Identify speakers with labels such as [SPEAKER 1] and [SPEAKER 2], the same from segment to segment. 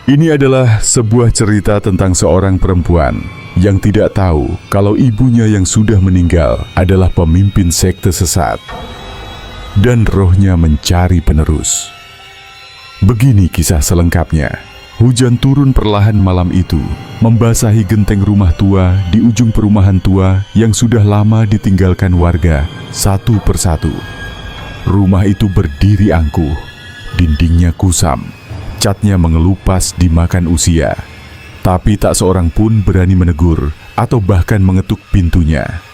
[SPEAKER 1] Ini adalah sebuah cerita tentang seorang perempuan yang tidak tahu kalau ibunya yang sudah meninggal adalah pemimpin sekte sesat dan rohnya mencari penerus. Begini kisah selengkapnya. Hujan turun perlahan malam itu, membasahi genteng rumah tua di ujung perumahan tua yang sudah lama ditinggalkan warga satu persatu. Rumah itu berdiri angkuh, dindingnya kusam, catnya mengelupas dimakan usia. Tapi tak seorang pun berani menegur atau bahkan mengetuk pintunya.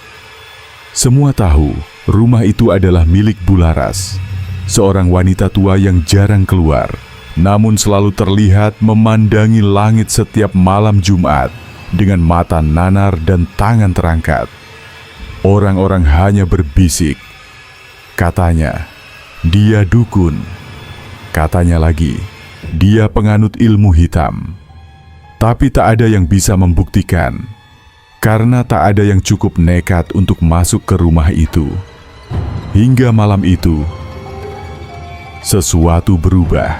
[SPEAKER 1] Semua tahu rumah itu adalah milik Bularas, seorang wanita tua yang jarang keluar, namun selalu terlihat memandangi langit setiap malam Jumat dengan mata nanar dan tangan terangkat. Orang-orang hanya berbisik. Katanya, dia dukun. Katanya lagi, dia penganut ilmu hitam. Tapi tak ada yang bisa membuktikan, karena tak ada yang cukup nekat untuk masuk ke rumah itu. Hingga malam itu, sesuatu berubah.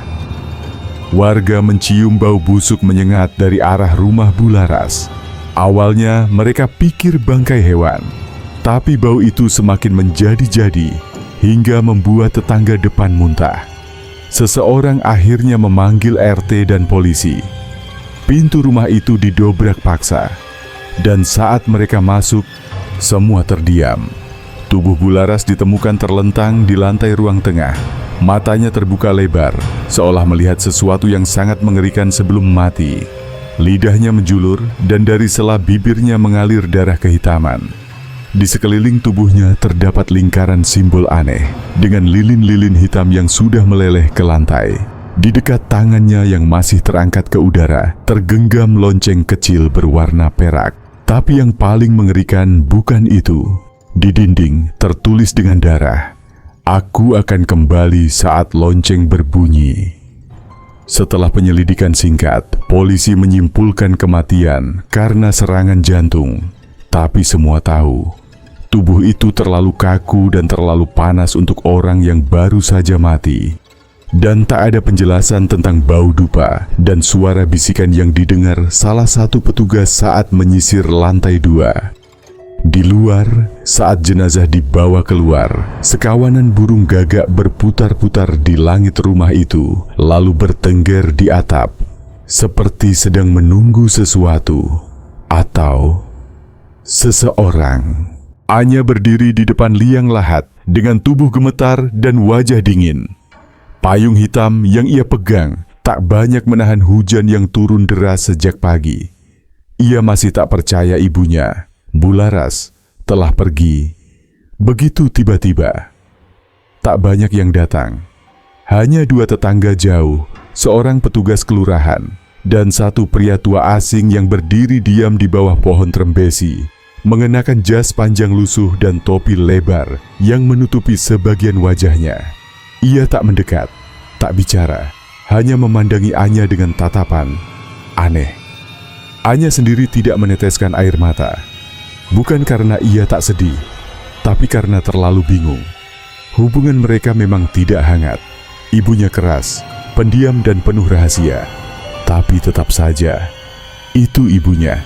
[SPEAKER 1] Warga mencium bau busuk menyengat dari arah rumah Bularas. Awalnya mereka pikir bangkai hewan, tapi bau itu semakin menjadi-jadi hingga membuat tetangga depan muntah. Seseorang akhirnya memanggil RT dan polisi. Pintu rumah itu didobrak paksa, dan saat mereka masuk, semua terdiam. Tubuh Bularas ditemukan terlentang di lantai ruang tengah. Matanya terbuka lebar, seolah melihat sesuatu yang sangat mengerikan sebelum mati. Lidahnya menjulur, dan dari sela bibirnya mengalir darah kehitaman. Di sekeliling tubuhnya terdapat lingkaran simbol aneh, dengan lilin-lilin hitam yang sudah meleleh ke lantai. Di dekat tangannya yang masih terangkat ke udara, tergenggam lonceng kecil berwarna perak. Tapi yang paling mengerikan bukan itu. Di dinding tertulis dengan darah, "Aku akan kembali saat lonceng berbunyi." Setelah penyelidikan singkat, polisi menyimpulkan kematian karena serangan jantung. Tapi semua tahu, tubuh itu terlalu kaku dan terlalu panas untuk orang yang baru saja mati. Dan tak ada penjelasan tentang bau dupa dan suara bisikan yang didengar salah satu petugas saat menyisir lantai 2. Di luar, saat jenazah dibawa keluar, sekawanan burung gagak berputar-putar di langit rumah itu, lalu bertengger di atap, seperti sedang menunggu sesuatu atau seseorang. Anya berdiri di depan liang lahat dengan tubuh gemetar dan wajah dingin. Payung hitam yang ia pegang tak banyak menahan hujan yang turun deras sejak pagi. Ia masih tak percaya ibunya, Bularas, telah pergi. Begitu tiba-tiba. Tak banyak yang datang. Hanya 2 tetangga jauh, seorang petugas kelurahan, dan satu pria tua asing yang berdiri diam di bawah pohon trembesi, mengenakan jas panjang lusuh dan topi lebar yang menutupi sebagian wajahnya. Ia tak mendekat, tak bicara, hanya memandangi Anya dengan tatapan aneh. Anya sendiri tidak meneteskan air mata. Bukan karena ia tak sedih, tapi karena terlalu bingung. Hubungan mereka memang tidak hangat. Ibunya keras, pendiam dan penuh rahasia. Tapi tetap saja, itu ibunya.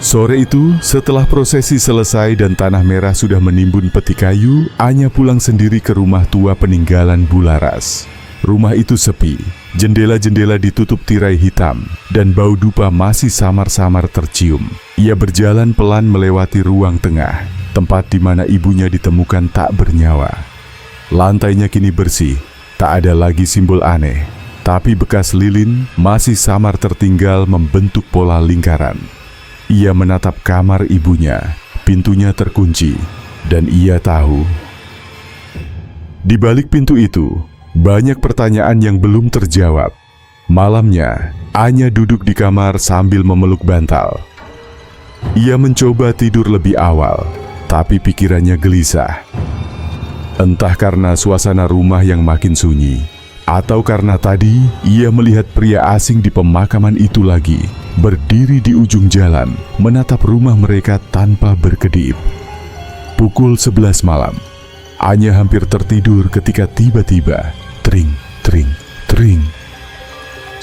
[SPEAKER 1] Sore itu, setelah prosesi selesai dan tanah merah sudah menimbun peti kayu, Anya pulang sendiri ke rumah tua peninggalan Bularas. Rumah itu sepi, jendela-jendela ditutup tirai hitam, dan bau dupa masih samar-samar tercium. Ia berjalan pelan melewati ruang tengah, tempat di mana ibunya ditemukan tak bernyawa. Lantainya kini bersih, tak ada lagi simbol aneh, tapi bekas lilin masih samar tertinggal membentuk pola lingkaran. Ia menatap kamar ibunya, pintunya terkunci, dan ia tahu. Di balik pintu itu, banyak pertanyaan yang belum terjawab. Malamnya, Anya duduk di kamar sambil memeluk bantal. Ia mencoba tidur lebih awal, tapi pikirannya gelisah. Entah karena suasana rumah yang makin sunyi, atau karena tadi ia melihat pria asing di pemakaman itu lagi, berdiri di ujung jalan, menatap rumah mereka tanpa berkedip. Pukul 11 malam, Anya hampir tertidur ketika tiba-tiba tring, tring, tring.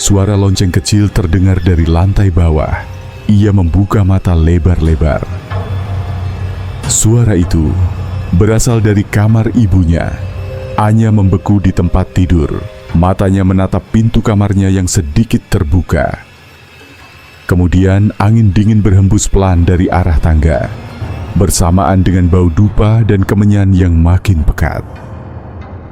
[SPEAKER 1] Suara lonceng kecil terdengar dari lantai bawah. Ia membuka mata lebar-lebar. Suara itu berasal dari kamar ibunya. Anya membeku di tempat tidur. Matanya menatap pintu kamarnya yang sedikit terbuka. Kemudian angin dingin berhembus pelan dari arah tangga, bersamaan dengan bau dupa dan kemenyan yang makin pekat.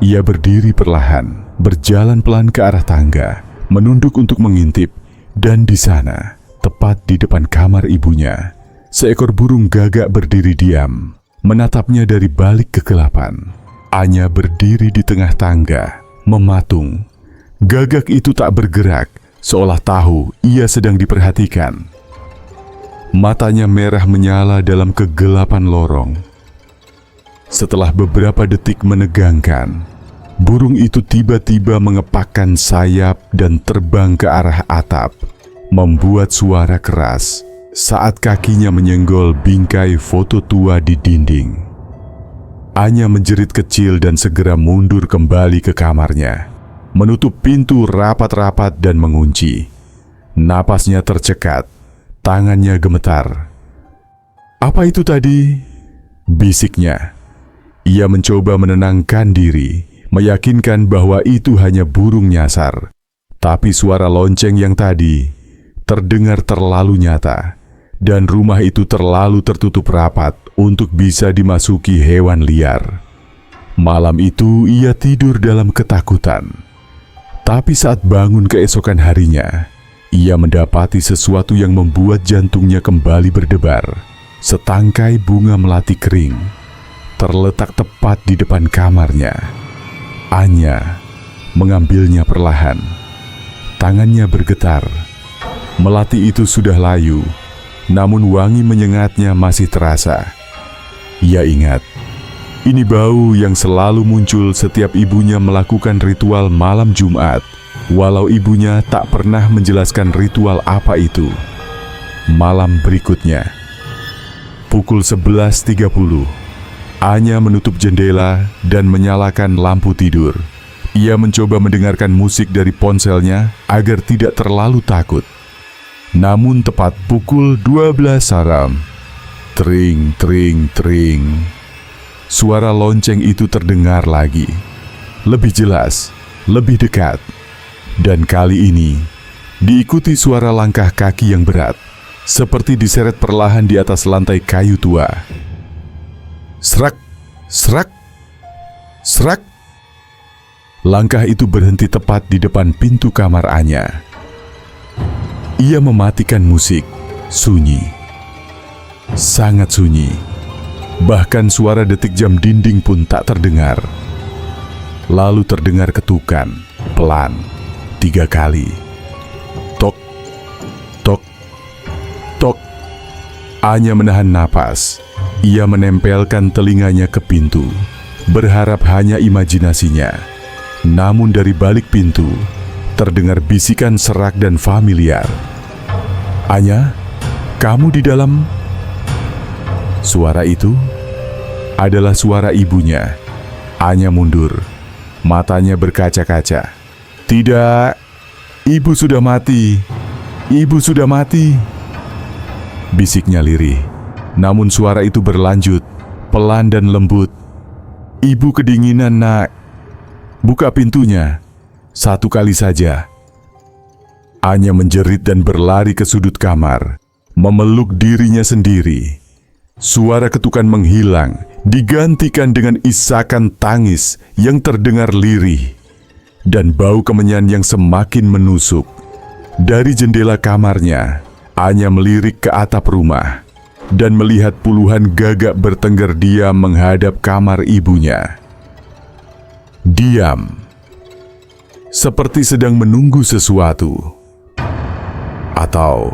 [SPEAKER 1] Ia berdiri perlahan, berjalan pelan ke arah tangga, menunduk untuk mengintip, dan di sana, tepat di depan kamar ibunya, seekor burung gagak berdiri diam, menatapnya dari balik kegelapan. Anya berdiri di tengah tangga, mematung. Gagak itu tak bergerak, seolah tahu ia sedang diperhatikan. Matanya merah menyala dalam kegelapan lorong. Setelah beberapa detik menegangkan, burung itu tiba-tiba mengepakkan sayap dan terbang ke arah atap, membuat suara keras saat kakinya menyenggol bingkai foto tua di dinding. Anya menjerit kecil dan segera mundur kembali ke kamarnya, menutup pintu rapat-rapat dan mengunci. Napasnya tercekat, tangannya gemetar. "Apa itu tadi?" bisiknya. Ia mencoba menenangkan diri, meyakinkan bahwa itu hanya burung nyasar. Tapi suara lonceng yang tadi terdengar terlalu nyata, dan rumah itu terlalu tertutup rapat untuk bisa dimasuki hewan liar. Malam itu ia tidur dalam ketakutan. Tapi saat bangun keesokan harinya, ia mendapati sesuatu yang membuat jantungnya kembali berdebar. Setangkai bunga melati kering terletak tepat di depan kamarnya. Anya mengambilnya perlahan. Tangannya bergetar. Melati itu sudah layu, namun wangi menyengatnya masih terasa. Ia ingat, ini bau yang selalu muncul setiap ibunya melakukan ritual malam Jumat, walau ibunya tak pernah menjelaskan ritual apa itu. Malam berikutnya, pukul 11.30, Anya menutup jendela dan menyalakan lampu tidur. Ia mencoba mendengarkan musik dari ponselnya agar tidak terlalu takut. Namun tepat pukul 12 malam, tring, tring, tring, suara lonceng itu terdengar lagi. Lebih jelas, lebih dekat. Dan kali ini, diikuti suara langkah kaki yang berat, seperti diseret perlahan di atas lantai kayu tua. Serak, serak, serak. Langkah itu berhenti tepat di depan pintu kamar Anya. Ia mematikan musik, sunyi. Sangat sunyi. Bahkan suara detik jam dinding pun tak terdengar. Lalu terdengar ketukan, pelan, 3 kali. Tok, tok, tok. Anya menahan napas. Ia menempelkan telinganya ke pintu, berharap hanya imajinasinya. Namun dari balik pintu, terdengar bisikan serak dan familiar. "Anya, kamu di dalam?" Suara itu adalah suara ibunya. Anya mundur, matanya berkaca-kaca. "Tidak, ibu sudah mati. Ibu sudah mati," bisiknya lirih. Namun suara itu berlanjut, pelan dan lembut. "Ibu kedinginan, nak. Buka pintunya, 1 kali saja." Anya menjerit dan berlari ke sudut kamar, memeluk dirinya sendiri. Suara ketukan menghilang, digantikan dengan isakan tangis yang terdengar lirih, dan bau kemenyan yang semakin menusuk. Dari jendela kamarnya, Anya melirik ke atap rumah, dan melihat puluhan gagak bertengger diam menghadap kamar ibunya. Diam, seperti sedang menunggu sesuatu, atau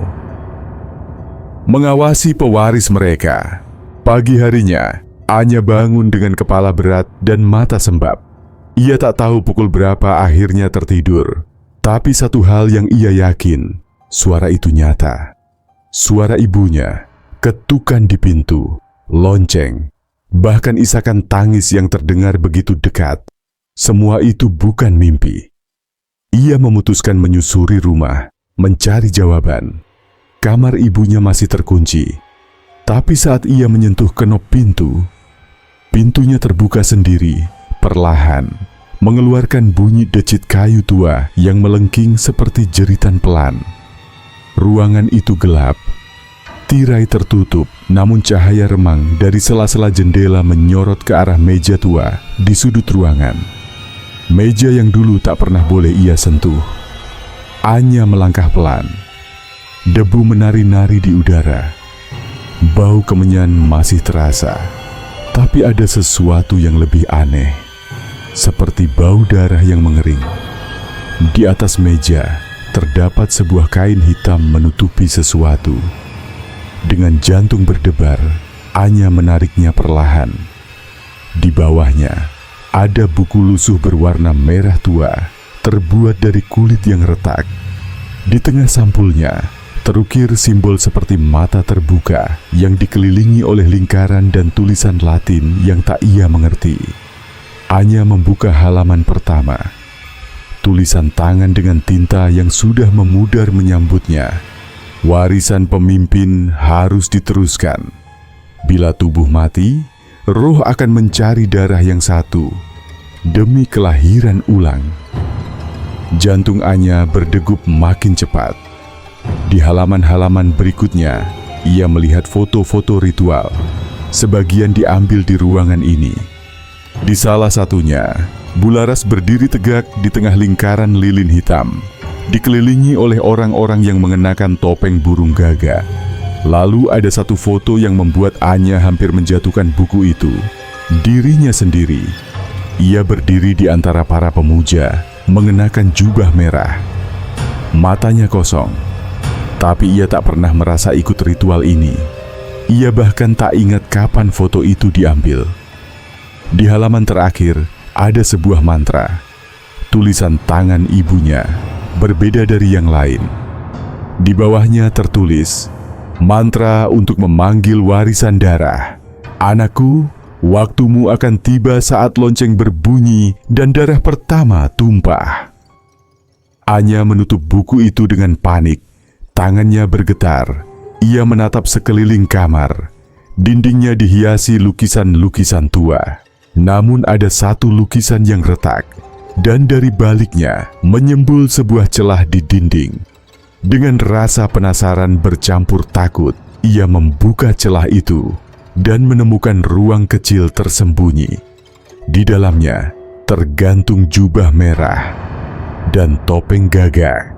[SPEAKER 1] mengawasi pewaris mereka. Pagi harinya, Anya bangun dengan kepala berat dan mata sembab. Ia tak tahu pukul berapa akhirnya tertidur. Tapi satu hal yang ia yakin, suara itu nyata. Suara ibunya, ketukan di pintu, lonceng, bahkan isakan tangis yang terdengar begitu dekat. Semua itu bukan mimpi. Ia memutuskan menyusuri rumah, mencari jawaban. Kamar ibunya masih terkunci. Tapi saat ia menyentuh kenop pintu, pintunya terbuka sendiri, perlahan, mengeluarkan bunyi decit kayu tua yang melengking seperti jeritan pelan. Ruangan itu gelap, tirai tertutup, namun cahaya remang dari sela-sela jendela menyorot ke arah meja tua di sudut ruangan. Meja yang dulu tak pernah boleh ia sentuh. Anya melangkah pelan. Debu menari-nari di udara. Bau kemenyan masih terasa, tapi ada sesuatu yang lebih aneh, seperti bau darah yang mengering. Di atas meja terdapat sebuah kain hitam menutupi sesuatu. Dengan jantung berdebar, Anya menariknya perlahan. Di bawahnya ada buku lusuh berwarna merah tua, terbuat dari kulit yang retak. Di tengah sampulnya terukir simbol seperti mata terbuka yang dikelilingi oleh lingkaran dan tulisan Latin yang tak ia mengerti. Anya membuka halaman pertama. Tulisan tangan dengan tinta yang sudah memudar menyambutnya. Warisan pemimpin harus diteruskan. Bila tubuh mati, roh akan mencari darah yang satu demi kelahiran ulang. Jantung Anya berdegup makin cepat. Di halaman-halaman berikutnya, ia melihat foto-foto ritual. Sebagian diambil di ruangan ini. Di salah satunya, Bularas berdiri tegak di tengah lingkaran lilin hitam, dikelilingi oleh orang-orang yang mengenakan topeng burung gagak. Lalu ada satu foto yang membuat Anya hampir menjatuhkan buku itu. Dirinya sendiri. Ia berdiri di antara para pemuja, mengenakan jubah merah. Matanya kosong. Tapi ia tak pernah merasa ikut ritual ini. Ia bahkan tak ingat kapan foto itu diambil. Di halaman terakhir ada sebuah mantra. Tulisan tangan ibunya berbeda dari yang lain. Di bawahnya tertulis, mantra untuk memanggil warisan darah. Anakku, waktumu akan tiba saat lonceng berbunyi dan darah pertama tumpah. Anya menutup buku itu dengan panik. Tangannya bergetar. Ia menatap sekeliling kamar. Dindingnya dihiasi lukisan-lukisan tua. Namun ada satu lukisan yang retak. Dan dari baliknya menyembul sebuah celah di dinding. Dengan rasa penasaran bercampur takut, ia membuka celah itu dan menemukan ruang kecil tersembunyi. Di dalamnya tergantung jubah merah dan topeng gagak.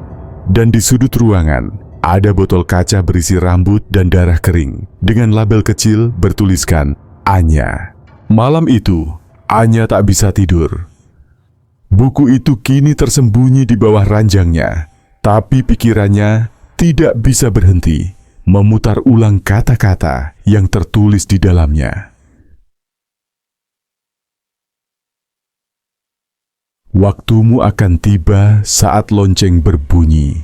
[SPEAKER 1] Dan di sudut ruangan ada botol kaca berisi rambut dan darah kering dengan label kecil bertuliskan Anya. Malam itu, Anya tak bisa tidur. Buku itu kini tersembunyi di bawah ranjangnya, tapi pikirannya tidak bisa berhenti memutar ulang kata-kata yang tertulis di dalamnya. Waktumu akan tiba saat lonceng berbunyi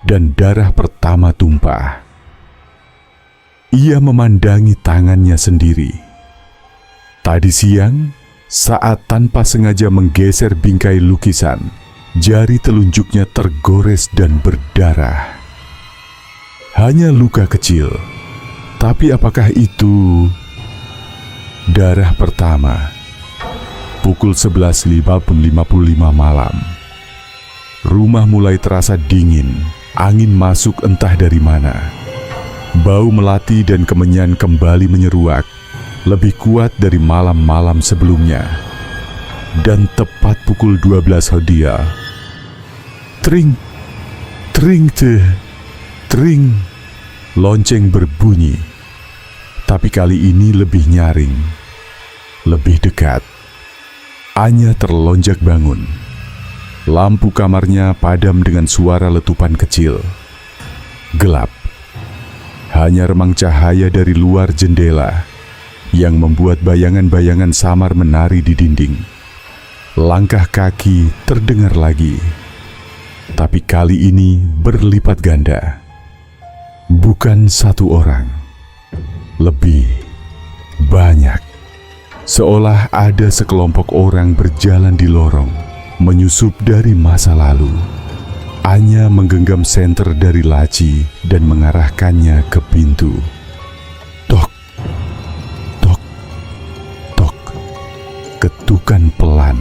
[SPEAKER 1] dan darah pertama tumpah. Ia memandangi tangannya sendiri. Tadi siang, saat tanpa sengaja menggeser bingkai lukisan, jari telunjuknya tergores dan berdarah. Hanya luka kecil, tapi apakah itu darah pertama? Pukul 11.55 malam. Rumah mulai terasa dingin. Angin masuk entah dari mana. Bau melati dan kemenyan kembali menyeruak, lebih kuat dari malam-malam sebelumnya. Dan tepat pukul 12 Hodiah, tring, tring, tring, lonceng berbunyi. Tapi kali ini lebih nyaring, lebih dekat. Anya terlonjak bangun. Lampu kamarnya padam dengan suara letupan kecil. Gelap. Hanya remang cahaya dari luar jendela yang membuat bayangan-bayangan samar menari di dinding. Langkah kaki terdengar lagi. Tapi kali ini berlipat ganda. Bukan satu orang. Lebih banyak. Seolah ada sekelompok orang berjalan di lorong. menyusup dari masa lalu. Anya menggenggam senter dari laci dan mengarahkannya ke pintu. Tok, tok, tok. Ketukan pelan,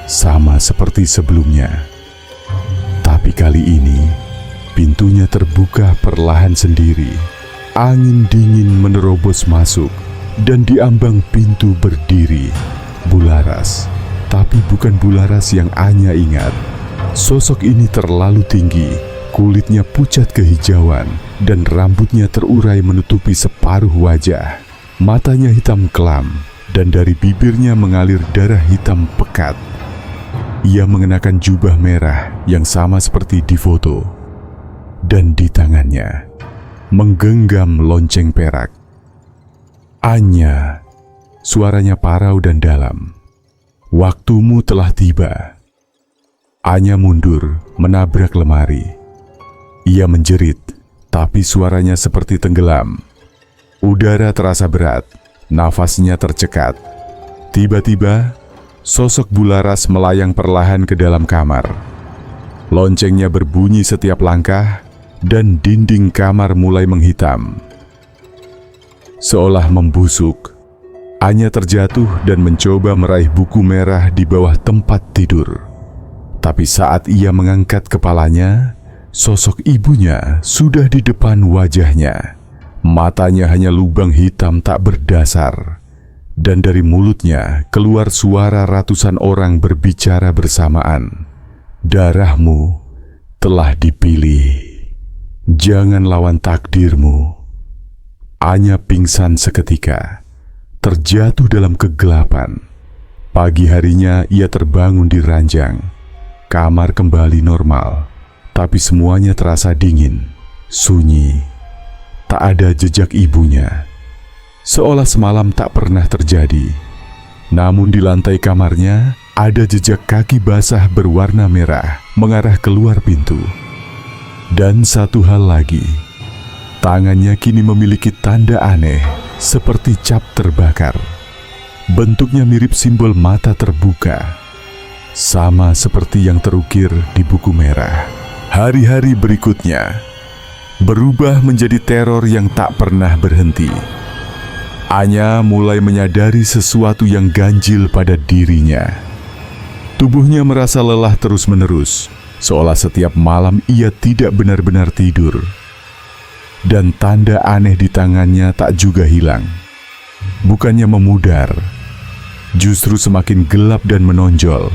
[SPEAKER 1] sama seperti sebelumnya. Tapi kali ini, pintunya terbuka perlahan sendiri. Angin dingin menerobos masuk, dan di ambang pintu berdiri Bularas. Tapi bukan Bularas yang Anya ingat. Sosok ini terlalu tinggi, kulitnya pucat kehijauan, dan rambutnya terurai menutupi separuh wajah. Matanya hitam kelam, dan dari bibirnya mengalir darah hitam pekat. Ia mengenakan jubah merah yang sama seperti di foto, dan di tangannya menggenggam lonceng perak. Anya, suaranya parau dan dalam. Waktumu telah tiba. Anya mundur, menabrak lemari. Ia menjerit, tapi suaranya seperti tenggelam. Udara terasa berat, nafasnya tercekat. Tiba-tiba, sosok Bularas melayang perlahan ke dalam kamar. Loncengnya berbunyi setiap langkah, dan dinding kamar mulai menghitam. Seolah membusuk, Anya terjatuh dan mencoba meraih buku merah di bawah tempat tidur. Tapi saat ia mengangkat kepalanya, sosok ibunya sudah di depan wajahnya. Matanya hanya lubang hitam tak berdasar. Dan dari mulutnya keluar suara ratusan orang berbicara bersamaan. Darahmu telah dipilih. Jangan lawan takdirmu. Anya pingsan seketika, terjatuh dalam kegelapan. Pagi harinya ia terbangun di ranjang. Kamar kembali normal, tapi semuanya terasa dingin, sunyi. Tak ada jejak ibunya, seolah semalam tak pernah terjadi. Namun di lantai kamarnya ada jejak kaki basah berwarna merah mengarah keluar pintu. Dan satu hal lagi, tangannya kini memiliki tanda aneh seperti cap terbakar. Bentuknya mirip simbol mata terbuka, sama seperti yang terukir di buku merah. Hari-hari berikutnya berubah menjadi teror yang tak pernah berhenti. Anya mulai menyadari sesuatu yang ganjil pada dirinya. Tubuhnya merasa lelah terus-menerus, seolah setiap malam ia tidak benar-benar tidur. Dan tanda aneh di tangannya tak juga hilang. Bukannya memudar, justru semakin gelap dan menonjol,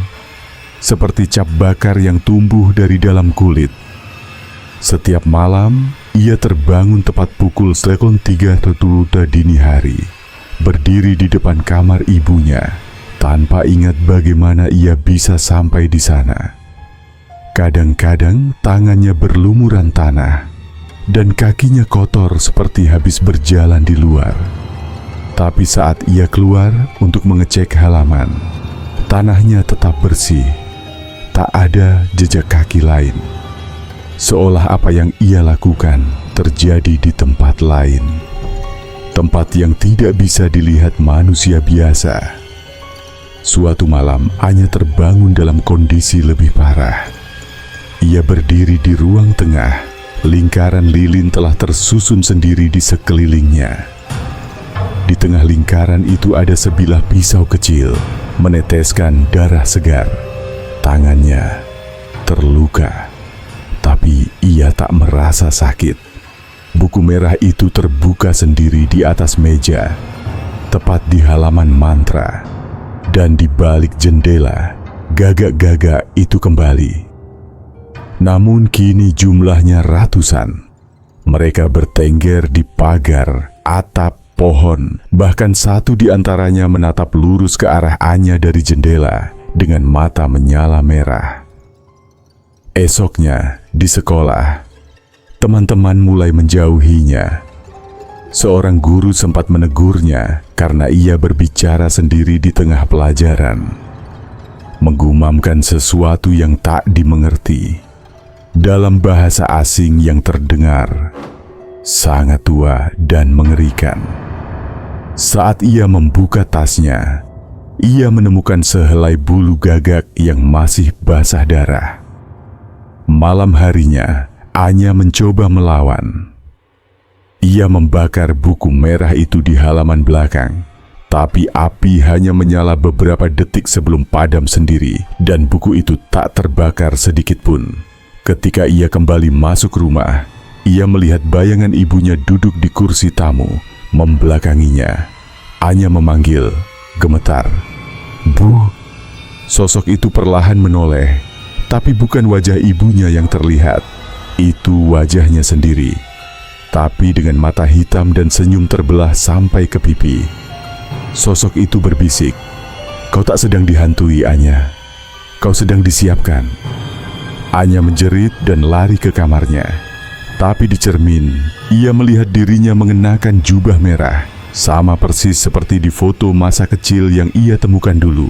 [SPEAKER 1] seperti cap bakar yang tumbuh dari dalam kulit. Setiap malam, ia terbangun tepat pukul 3:30 dini hari, berdiri di depan kamar ibunya, tanpa ingat bagaimana ia bisa sampai di sana. Kadang-kadang tangannya berlumuran tanah, dan kakinya kotor seperti habis berjalan di luar. Tapi saat ia keluar untuk mengecek halaman, tanahnya tetap bersih. Tak ada jejak kaki lain. Seolah apa yang ia lakukan terjadi di tempat lain. Tempat yang tidak bisa dilihat manusia biasa. Suatu malam, Anya terbangun dalam kondisi lebih parah. Ia berdiri di ruang tengah. Lingkaran lilin telah tersusun sendiri di sekelilingnya. Di tengah lingkaran itu ada sebilah pisau kecil, meneteskan darah segar. Tangannya terluka, tapi ia tak merasa sakit. Buku merah itu terbuka sendiri di atas meja, tepat di halaman mantra. Dan di balik jendela, gagak-gagak itu kembali. Namun kini jumlahnya ratusan. Mereka bertengger di pagar, atap, pohon. Bahkan satu di antaranya menatap lurus ke arah Anya dari jendela dengan mata menyala merah. Esoknya, di sekolah, teman-teman mulai menjauhinya. Seorang guru sempat menegurnya karena ia berbicara sendiri di tengah pelajaran, menggumamkan sesuatu yang tak dimengerti dalam bahasa asing yang terdengar sangat tua dan mengerikan. Saat ia membuka tasnya, ia menemukan sehelai bulu gagak yang masih basah darah. Malam harinya, Anya mencoba melawan. Ia membakar buku merah itu di halaman belakang, tapi api hanya menyala beberapa detik sebelum padam sendiri, dan buku itu tak terbakar sedikit pun. Ketika ia kembali masuk rumah, ia melihat bayangan ibunya duduk di kursi tamu, membelakanginya. Anya memanggil, gemetar, "Bu." Sosok itu perlahan menoleh, tapi bukan wajah ibunya yang terlihat. Itu wajahnya sendiri, tapi dengan mata hitam dan senyum terbelah sampai ke pipi. Sosok itu berbisik, "Kau tak sedang dihantui, Anya. Kau sedang disiapkan." Anya menjerit dan lari ke kamarnya. Tapi di cermin, ia melihat dirinya mengenakan jubah merah, sama persis seperti di foto masa kecil yang ia temukan dulu.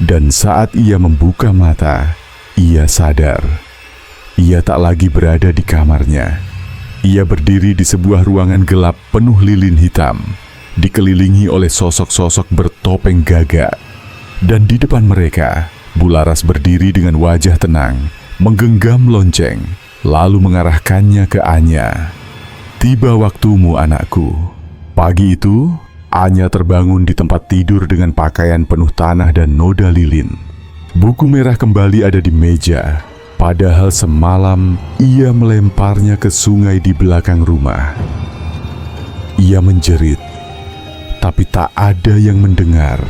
[SPEAKER 1] Dan saat ia membuka mata, ia sadar. Ia tak lagi berada di kamarnya. Ia berdiri di sebuah ruangan gelap penuh lilin hitam, dikelilingi oleh sosok-sosok bertopeng gagak. Dan di depan mereka, Bularas berdiri dengan wajah tenang, menggenggam lonceng, lalu mengarahkannya ke Anya. "Tiba waktumu, anakku." Pagi itu, Anya terbangun di tempat tidur dengan pakaian penuh tanah dan noda lilin. Buku merah kembali ada di meja, padahal semalam ia melemparnya ke sungai di belakang rumah. Ia menjerit, tapi tak ada yang mendengar.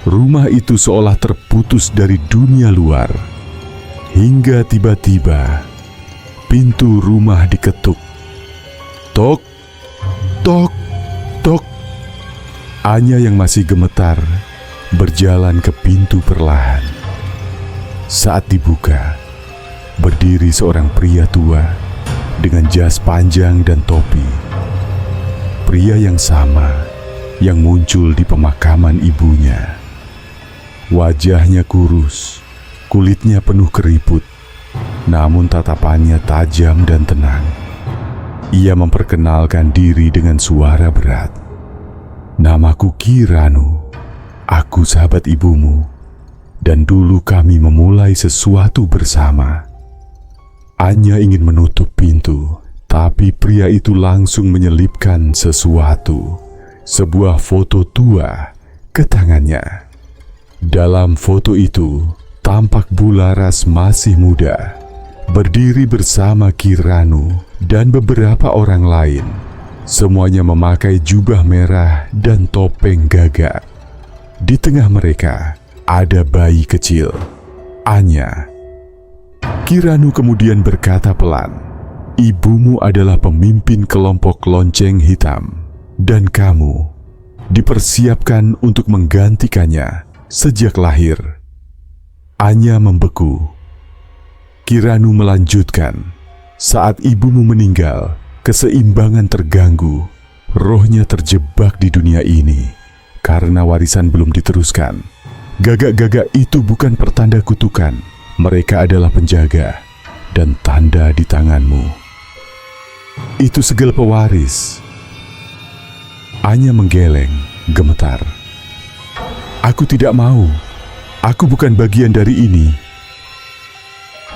[SPEAKER 1] Rumah itu seolah terputus dari dunia luar. Hingga tiba-tiba, pintu rumah diketuk. Tok, tok, tok. Anya yang masih gemetar berjalan ke pintu perlahan. Saat dibuka, berdiri seorang pria tua dengan jas panjang dan topi. Pria yang sama yang muncul di pemakaman ibunya. Wajahnya kurus, kulitnya penuh keriput, namun tatapannya tajam dan tenang. Ia memperkenalkan diri dengan suara berat. "Namaku Ki Ranu, aku sahabat ibumu, dan dulu kami memulai sesuatu bersama." Anya ingin menutup pintu, tapi pria itu langsung menyelipkan sesuatu, sebuah foto tua, ke tangannya. Dalam foto itu, tampak Bularas masih muda, berdiri bersama Ki Ranu dan beberapa orang lain. Semuanya memakai jubah merah dan topeng gagak. Di tengah mereka ada bayi kecil, Anya. Ki Ranu kemudian berkata pelan, "Ibumu adalah pemimpin kelompok lonceng hitam, dan kamu dipersiapkan untuk menggantikannya sejak lahir." Anya membeku. Ki Ranu melanjutkan, "Saat ibumu meninggal, keseimbangan terganggu. Rohnya terjebak di dunia ini karena warisan belum diteruskan. Gagak-gagak itu bukan pertanda kutukan. Mereka adalah penjaga dan tanda di tanganmu. Itu segel pewaris." Anya menggeleng, gemetar. "Aku tidak mau. Aku bukan bagian dari ini."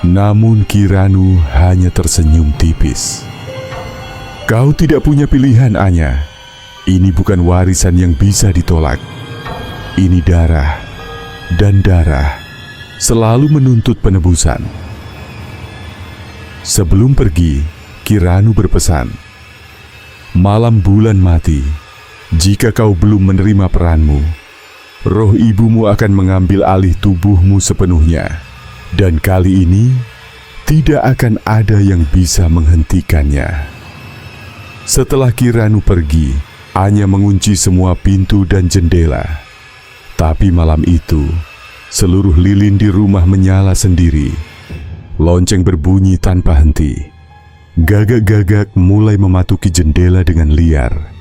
[SPEAKER 1] Namun Ki Ranu hanya tersenyum tipis. "Kau tidak punya pilihan, Anya. Ini bukan warisan yang bisa ditolak. Ini darah, dan darah selalu menuntut penebusan." Sebelum pergi, Ki Ranu berpesan, "Malam bulan mati, jika kau belum menerima peranmu, roh ibumu akan mengambil alih tubuhmu sepenuhnya, dan kali ini tidak akan ada yang bisa menghentikannya." Setelah Ki Ranu pergi, Anya mengunci semua pintu dan jendela. Tapi malam itu, seluruh lilin di rumah menyala sendiri. Lonceng berbunyi tanpa henti. Gagak-gagak mulai mematuki jendela dengan liar.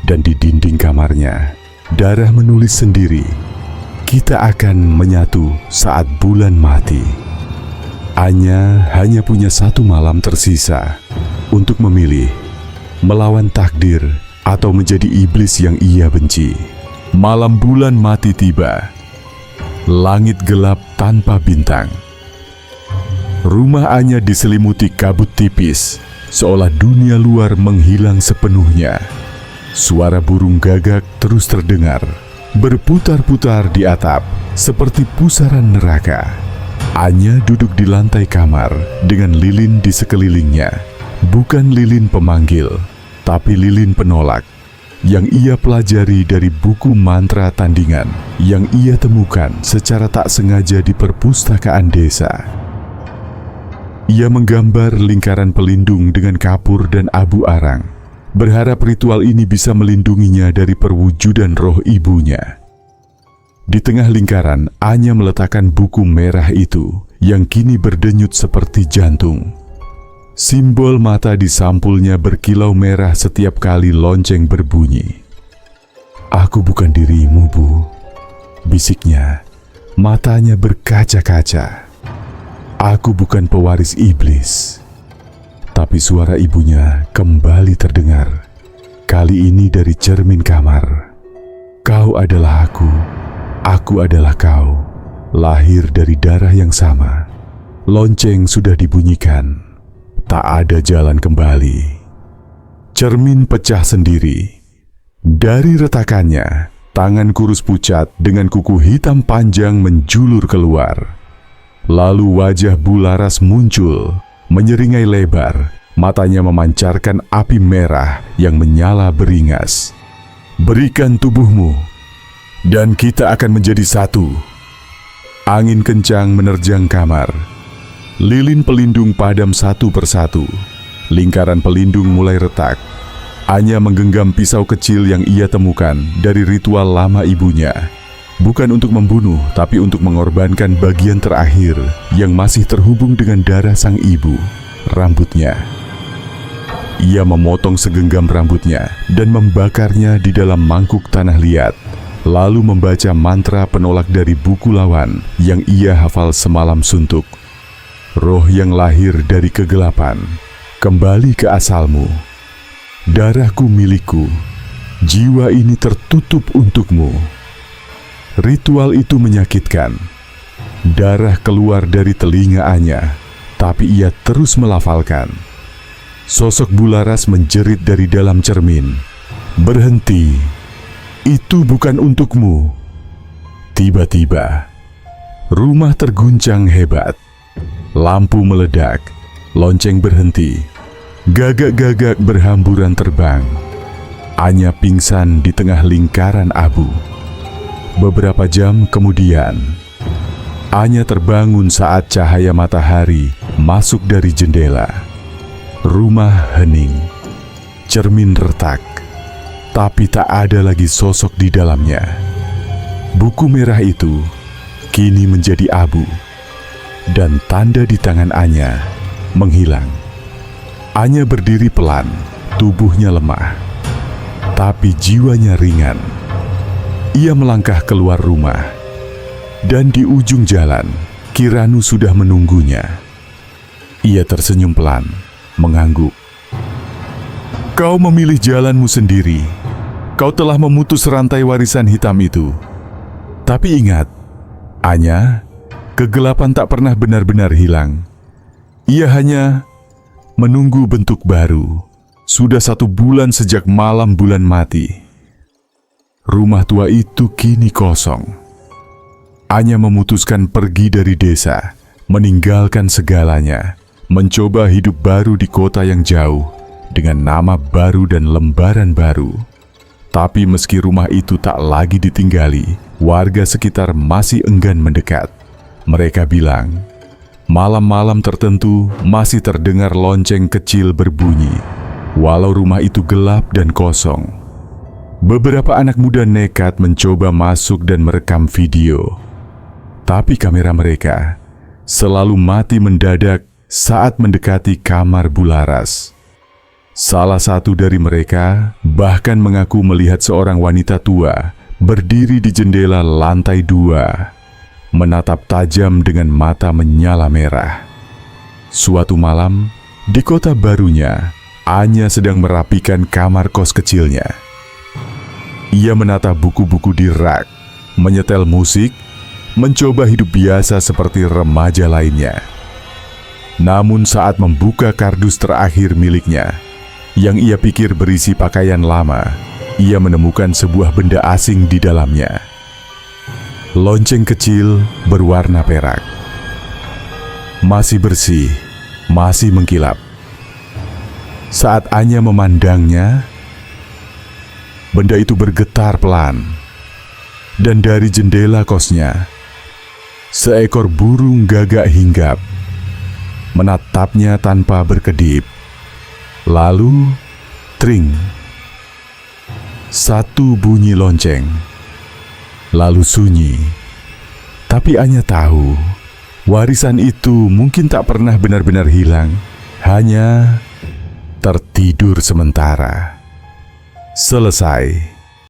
[SPEAKER 1] Dan di dinding kamarnya, darah menulis sendiri, "Kita akan menyatu saat bulan mati." Anya hanya punya satu malam tersisa untuk memilih melawan takdir atau menjadi iblis yang ia benci. Malam bulan mati tiba. Langit gelap tanpa bintang. Rumah Anya diselimuti kabut tipis, seolah dunia luar menghilang sepenuhnya. Suara burung gagak terus terdengar, berputar-putar di atap, seperti pusaran neraka. Anya duduk di lantai kamar dengan lilin di sekelilingnya. Bukan lilin pemanggil, tapi lilin penolak yang ia pelajari dari buku mantra tandingan yang ia temukan secara tak sengaja di perpustakaan desa. Ia menggambar lingkaran pelindung dengan kapur dan abu arang, berharap ritual ini bisa melindunginya dari perwujudan roh ibunya. Di tengah lingkaran, Anya meletakkan buku merah itu yang kini berdenyut seperti jantung. Simbol mata di sampulnya berkilau merah setiap kali lonceng berbunyi. "Aku bukan dirimu, Bu," bisiknya. Matanya berkaca-kaca. "Aku bukan pewaris iblis." Tapi suara ibunya kembali terdengar. Kali ini dari cermin kamar. "Kau adalah aku adalah kau. Lahir dari darah yang sama. Lonceng sudah dibunyikan. Tak ada jalan kembali." Cermin pecah sendiri. Dari retakannya, tangan kurus pucat dengan kuku hitam panjang menjulur keluar. Lalu wajah Bularas muncul, menyeringai lebar, matanya memancarkan api merah yang menyala beringas. "Berikan tubuhmu, dan kita akan menjadi satu." Angin kencang menerjang kamar. Lilin pelindung padam satu persatu. Lingkaran pelindung mulai retak. Anya menggenggam pisau kecil yang ia temukan dari ritual lama ibunya. Bukan untuk membunuh, tapi untuk mengorbankan bagian terakhir yang masih terhubung dengan darah sang ibu, rambutnya. Ia memotong segenggam rambutnya dan membakarnya di dalam mangkuk tanah liat, lalu membaca mantra penolak dari buku lawan yang ia hafal semalam suntuk. "Roh yang lahir dari kegelapan, kembali ke asalmu. Darahku milikku, jiwa ini tertutup untukmu." Ritual itu menyakitkan. Darah keluar dari telinga Anya, tapi ia terus melafalkan. Sosok Bularas menjerit dari dalam cermin. "Berhenti, itu bukan untukmu." Tiba-tiba, rumah terguncang hebat. Lampu meledak, lonceng berhenti, gagak-gagak berhamburan terbang. Anya pingsan di tengah lingkaran abu. Beberapa jam kemudian, Anya terbangun saat cahaya matahari masuk dari jendela. Rumah hening, cermin retak, tapi tak ada lagi sosok di dalamnya. Buku merah itu kini menjadi abu, dan tanda di tangan Anya menghilang. Anya berdiri pelan, tubuhnya lemah, tapi jiwanya ringan. Ia melangkah keluar rumah, dan di ujung jalan, Kiranu sudah menunggunya. Ia tersenyum pelan, mengangguk. "Kau memilih jalanmu sendiri. Kau telah memutus rantai warisan hitam itu. Tapi ingat, Anya, kegelapan tak pernah benar-benar hilang. Ia hanya menunggu bentuk baru. Sudah 1 bulan sejak malam bulan mati. Rumah tua itu kini kosong. Anya memutuskan pergi dari desa, meninggalkan segalanya, mencoba hidup baru di kota yang jauh, dengan nama baru dan lembaran baru. Tapi meski rumah itu tak lagi ditinggali, warga sekitar masih enggan mendekat. Mereka bilang, malam-malam tertentu masih terdengar lonceng kecil berbunyi, walau rumah itu gelap dan kosong. Beberapa anak muda nekat mencoba masuk dan merekam video. Tapi kamera mereka selalu mati mendadak saat mendekati kamar Bularas. Salah satu dari mereka bahkan mengaku melihat seorang wanita tua berdiri di jendela lantai 2, menatap tajam dengan mata menyala merah. Suatu malam, di kota barunya, Anya sedang merapikan kamar kos kecilnya. Ia menata buku-buku di rak, menyetel musik, mencoba hidup biasa seperti remaja lainnya. Namun saat membuka kardus terakhir miliknya, yang ia pikir berisi pakaian lama, ia menemukan sebuah benda asing di dalamnya. Lonceng kecil berwarna perak. Masih bersih, masih mengkilap. Saat Anya memandangnya, benda itu bergetar pelan. Dan dari jendela kosnya, seekor burung gagak hinggap, menatapnya tanpa berkedip. Lalu, tring. Satu bunyi lonceng. Lalu sunyi. Tapi Anya tahu, warisan itu mungkin tak pernah benar-benar hilang, hanya tertidur sementara. Selesai.